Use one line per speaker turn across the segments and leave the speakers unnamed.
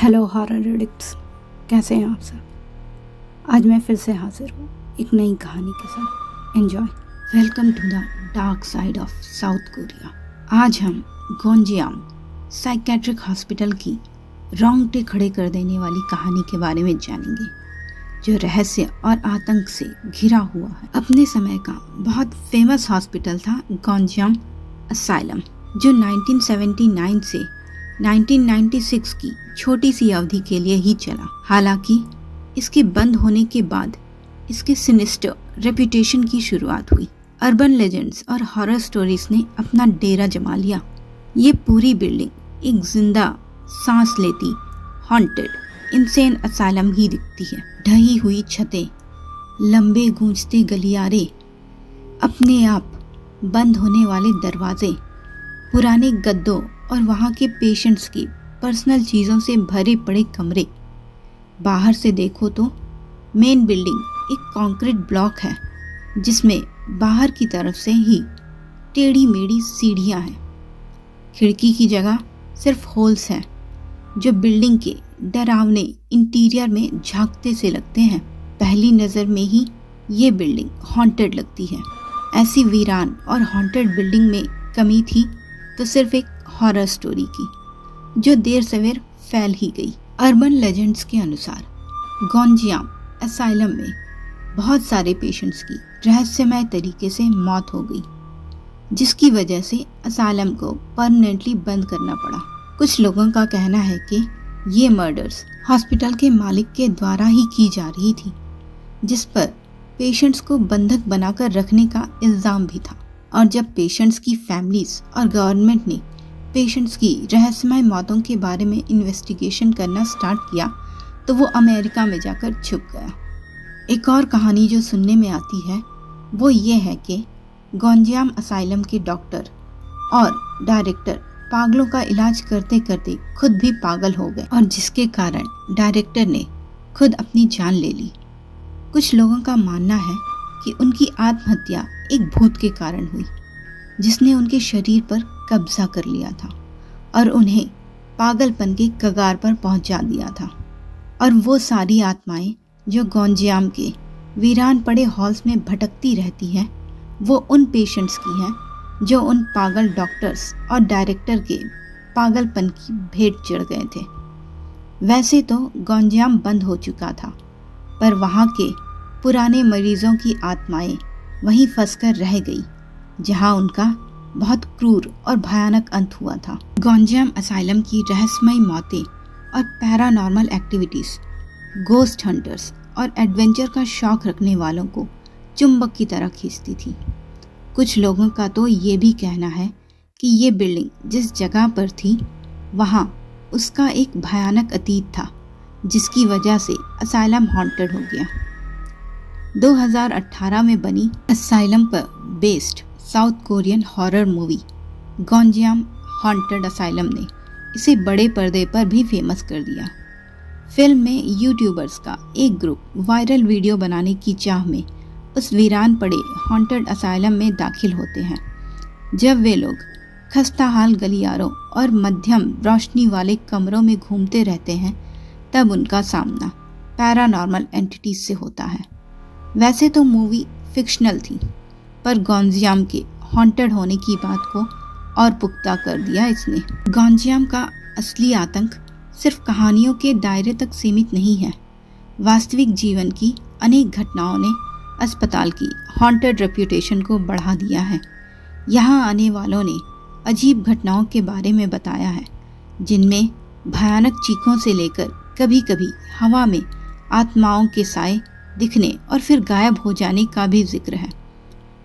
Hello horror addicts, कैसे हैं आप सब। आज मैं फिर से हाजिर हूँ एक नई कहानी के साथ। Enjoy. Welcome to the dark side of South Korea. आज हम गोंजियांग साइकेट्रिक हॉस्पिटल की रोंगटे खड़े कर देने वाली कहानी के बारे में जानेंगे, जो रहस्य और आतंक से घिरा हुआ है। अपने समय का बहुत फेमस हॉस्पिटल था गोंजियांग असाइलम, जो 1979 से 1996 की छोटी सी अवधि के लिए ही चला। हालांकि इसके बंद होने के बाद इसके सिनिस्टर रेपुटेशन की शुरुआत हुई। अर्बन लेजेंड्स और हॉरर स्टोरीज ने अपना डेरा जमा लिया। ये पूरी बिल्डिंग एक जिंदा सांस लेती हॉन्टेड इंसेन असाइलम ही दिखती है। ढही हुई छतें, लंबे गूंजते गलियारे, अपने आप बंद होने वाले दरवाजे, पुराने गद्दों और वहाँ के पेशेंट्स की पर्सनल चीज़ों से भरे पड़े कमरे। बाहर से देखो तो मेन बिल्डिंग एक कंक्रीट ब्लॉक है, जिसमें बाहर की तरफ से ही टेढ़ी मेढ़ी सीढ़ियाँ हैं। खिड़की की जगह सिर्फ होल्स हैं, जो बिल्डिंग के डरावने इंटीरियर में झांकते से लगते हैं। पहली नज़र में ही ये बिल्डिंग हॉन्टेड लगती है। ऐसी वीरान और हॉन्टेड बिल्डिंग में कमी थी तो सिर्फ एक हॉरर स्टोरी की, जो देर सवेर फैल ही गई। अर्बन लेजेंड्स के अनुसार गोंजियांग असाइलम में बहुत सारे पेशेंट्स की रहस्यमय तरीके से मौत हो गई, जिसकी वजह से असाइलम को परमानेंटली बंद करना पड़ा। कुछ लोगों का कहना है कि ये मर्डर्स हॉस्पिटल के मालिक के द्वारा ही की जा रही थी, जिस पर पेशेंट्स को बंधक बनाकर रखने का इल्ज़ाम भी था। और जब पेशेंट्स की फैमिलीज और गवर्नमेंट ने पेशेंट्स की रहस्यमय मौतों के बारे में इन्वेस्टिगेशन करना स्टार्ट किया, तो वो अमेरिका में जाकर छुप गया। एक और कहानी जो सुनने में आती है वो ये है कि गोंजियांग असाइलम के डॉक्टर और डायरेक्टर पागलों का इलाज करते करते खुद भी पागल हो गए, और जिसके कारण डायरेक्टर ने खुद अपनी जान ले ली। कुछ लोगों का मानना है कि उनकी आत्महत्या एक भूत के कारण हुई, जिसने उनके शरीर पर कब्जा कर लिया था और उन्हें पागलपन के कगार पर पहुंचा दिया था। और वो सारी आत्माएं जो गोंजियांग के वीरान पड़े हॉल्स में भटकती रहती हैं, वो उन पेशेंट्स की हैं जो उन पागल डॉक्टर्स और डायरेक्टर के पागलपन की भेंट चढ़ गए थे। वैसे तो गोंजियांग बंद हो चुका था, पर वहाँ के पुराने मरीजों की आत्माएं वहीं फंसकर रह गई, जहां उनका बहुत क्रूर और भयानक अंत हुआ था। गोंजियांग असाइलम की रहस्यमय मौतें और पैरानॉर्मल एक्टिविटीज गोस्ट हंटर्स और एडवेंचर का शौक रखने वालों को चुंबक की तरह खींचती थी। कुछ लोगों का तो ये भी कहना है कि ये बिल्डिंग जिस जगह पर थी, वहाँ उसका एक भयानक अतीत था, जिसकी वजह से असाइलम हॉन्टेड हो गया। 2018 में बनी असाइलम पर based south Korean horror movie Gonjiam haunted asylum ने इसे बड़े पर्दे पर भी फेमस कर दिया। फिल्म में यूट्यूबर्स का एक ग्रुप वायरल वीडियो बनाने की चाह में उस वीरान पड़े हॉन्टेड असाइलम में दाखिल होते हैं। जब वे लोग खस्ताहाल गलियारों और मध्यम रोशनी वाले कमरों में घूमते रहते हैं, तब उनका सामना पैरानॉर्मल एंटिटीज से होता है। वैसे तो मूवी फिक्शनल थी, पर गोंजियांग के हॉन्टेड होने की बात को और पुख्ता कर दिया इसने। गोंजियांग का असली आतंक सिर्फ कहानियों के दायरे तक सीमित नहीं है। वास्तविक जीवन की अनेक घटनाओं ने अस्पताल की हॉन्टेड रेप्यूटेशन को बढ़ा दिया है। यहाँ आने वालों ने अजीब घटनाओं के बारे में बताया है, जिनमें भयानक चीखों से लेकर कभी कभी हवा में आत्माओं के साए दिखने और फिर गायब हो जाने का भी जिक्र है।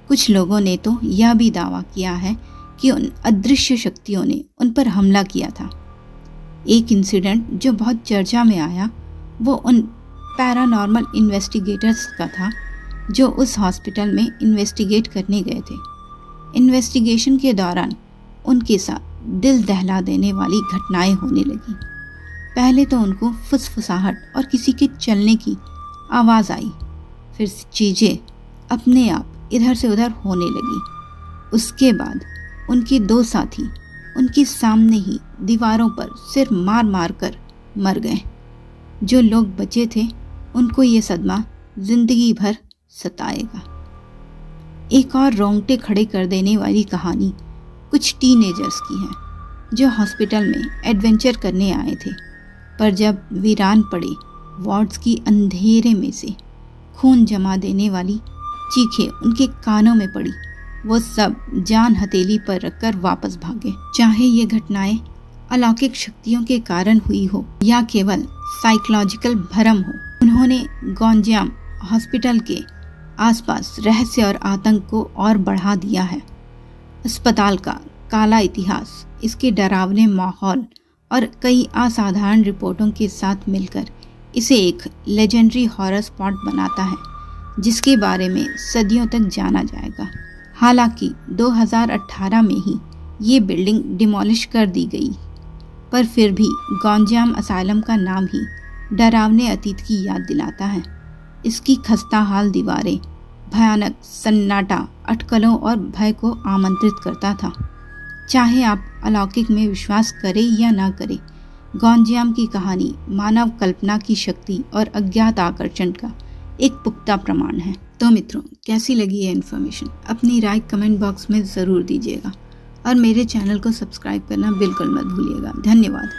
कुछ लोगों ने तो यह भी दावा किया है कि उन अदृश्य शक्तियों ने उन पर हमला किया था। एक इंसिडेंट जो बहुत चर्चा में आया, वो उन पैरानॉर्मल इन्वेस्टिगेटर्स का था जो उस हॉस्पिटल में इन्वेस्टिगेट करने गए थे। इन्वेस्टिगेशन के दौरान उनके साथ दिल दहला देने वाली घटनाएं होने लगी। पहले तो उनको फुसफुसाहट और किसी के चलने की आवाज़ आई, फिर चीज़ें अपने आप इधर से उधर होने लगी। उसके बाद उनके दो साथी उनके सामने ही दीवारों पर सिर मार मार कर मर गए। जो लोग बचे थे उनको ये सदमा जिंदगी भर सताएगा। एक और रोंगटे खड़े कर देने वाली कहानी कुछ टीनेजर्स की है जो हॉस्पिटल में एडवेंचर करने आए थे, पर जब वीरान पड़े वार्ड्स की अंधेरे में से खून जमा देने वाली चीखें उनके कानों में पड़ी, वो सब जान हथेली पर रखकर वापस भागे। चाहे ये घटनाएं अलौकिक शक्तियों के कारण हुई हो या केवल साइकोलॉजिकल भ्रम हो, उन्होंने गौंजियाम हॉस्पिटल के आसपास रहस्य और आतंक को और बढ़ा दिया है। अस्पताल का काला इतिहास, इसके डरावने माहौल और कई असाधारण रिपोर्टों के साथ मिलकर इसे एक लेजेंडरी हॉरर स्पॉट बनाता है जिसके बारे में सदियों तक जाना जाएगा। हालांकि 2018 में ही ये बिल्डिंग डिमोलिश कर दी गई, पर फिर भी गौंजियाम असाइलम का नाम ही डरावने अतीत की याद दिलाता है। इसकी खस्ताहाल दीवारें, भयानक सन्नाटा अटकलों और भय को आमंत्रित करता था। चाहे आप अलौकिक में विश्वास करें या ना करें, गौंजियाम की कहानी मानव कल्पना की शक्ति और अज्ञात आकर्षण का एक पुख्ता प्रमाण है। तो मित्रों, कैसी लगी ये इन्फॉर्मेशन? अपनी राय कमेंट बॉक्स में ज़रूर दीजिएगा और मेरे चैनल को सब्सक्राइब करना बिल्कुल मत भूलिएगा। धन्यवाद।